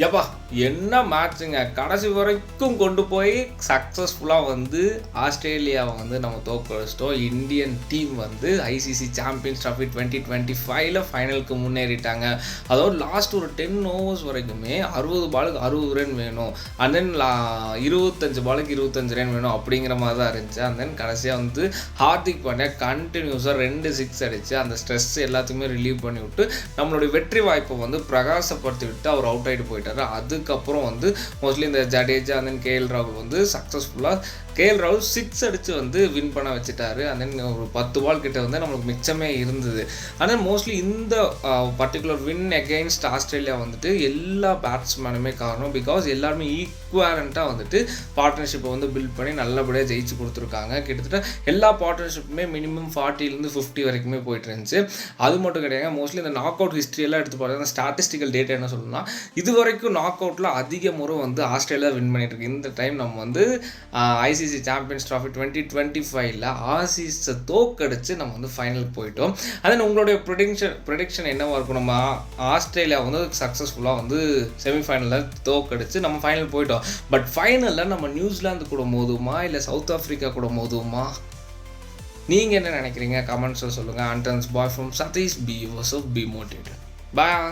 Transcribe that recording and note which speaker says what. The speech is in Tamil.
Speaker 1: எப்பா என்ன மேட்சுங்க, கடைசி வரைக்கும் கொண்டு போய் சக்ஸஸ்ஃபுல்லாக வந்து ஆஸ்திரேலியாவை வந்து நம்ம தோக்கடிச்சிட்டோம். இந்தியன் டீம் வந்து ஐசிசி சாம்பியன்ஸ் ட்ராஃபி 2025 ஃபைனலுக்கு முன்னேறிட்டாங்க. அதாவது லாஸ்ட் ஒரு 10 ஓவர்ஸ் வரைக்குமே 60 பாலுக்கு 60 ரன் வேணும், அண்ட் தென் 25 பாலுக்கு 25 ரன் வேணும் அப்படிங்கிற மாதிரி தான் இருந்துச்சு. அண்ட் தென் கடைசியாக வந்து ஹார்திக் பாண்டியா கண்டினியூஸாக 2 6 அடித்து அந்த ஸ்ட்ரெஸ் எல்லாத்தையுமே ரிலீவ் பண்ணி விட்டு நம்மளுடைய வெற்றி வாய்ப்பை வந்து பிரகாசப்படுத்தி விட்டு அவர் அவுட் ஆகிட்டு போயிட்டார். அதுக்கப்புறம் வந்து மோஸ்ட்லி இந்த ஜடேஜா அண்ட் தென் கேஎல் ராகுல் வந்து சக்ஸஸ்ஃபுல்லாக கேஎல் ராகுல் 6 அடித்து வந்து வின் பண்ண வச்சுட்டாரு. அண்ட் தென் ஒரு 10 பால் கிட்ட வந்து நம்மளுக்கு மிச்சமே இருந்தது. அண்ட் தென் மோஸ்ட்லி இந்த பர்டிகுலர் வின் அகெயின்ஸ்ட் ஆஸ்திரேலியா வந்துட்டு எல்லா பேட்ஸ்மேனுமே காரணம். பிகாஸ் எல்லாருமே ஈக்குவலண்ட்டாக வந்துட்டு பார்ட்னர்ஷிப்பை வந்து பில்ட் பண்ணி நல்லபடியாக ஜெயிச்சு கொடுத்துருக்காங்க. கிட்டத்தட்ட எல்லா பார்ட்னர்ஷிப்புமே மினிமம் 40லேருந்து 50 வரைக்குமே போயிட்டு இருந்துச்சு. அது மட்டும் கிடையாது, மோஸ்ட்லி இந்த நாக் அவுட் ஹிஸ்ட்ரியெல்லாம் எடுத்து பார்த்தீங்கன்னா ஸ்டாட்டிஸ்டிக்கல் டேட்டா என்ன சொல்லணும்னா, இது வரைக்கும் நாக் அவுட்டில் அதிக முறை வந்து ஆஸ்திரேலியா வின் பண்ணிட்டு இருக்கு. இந்த டைம் நம்ம வந்து ஐசிசி சாம்பியன்ஸ் ட்ராஃபி 2025 ஆசிஸை தோக்கடிச்சு நம்ம வந்து ஃபைனலுக்கு போயிட்டோம். அதன் உங்களுடைய ப்ரெடிக்ஷன் என்னவாக இருக்கும்? நம்ம ஆஸ்திரேலியா வந்து சக்ஸஸ்ஃபுல்லாக வந்து செமிஃபைனலில் தோக்கடிச்சு நம்ம ஃபைனல் போயிட்டோம். பட் ஃபைனலில் நம்ம நியூசிலாந்து கூட மோதுமா இல்லை சவுத் ஆஃப்ரிக்கா கூட மோதுமா? நீங்கள் என்ன நினைக்கிறீங்க? கமெண்ட்ஸில் சொல்லுங்கள். அண்டன்ஸ் bye from Satish. Be yourself, be motivated. Bye.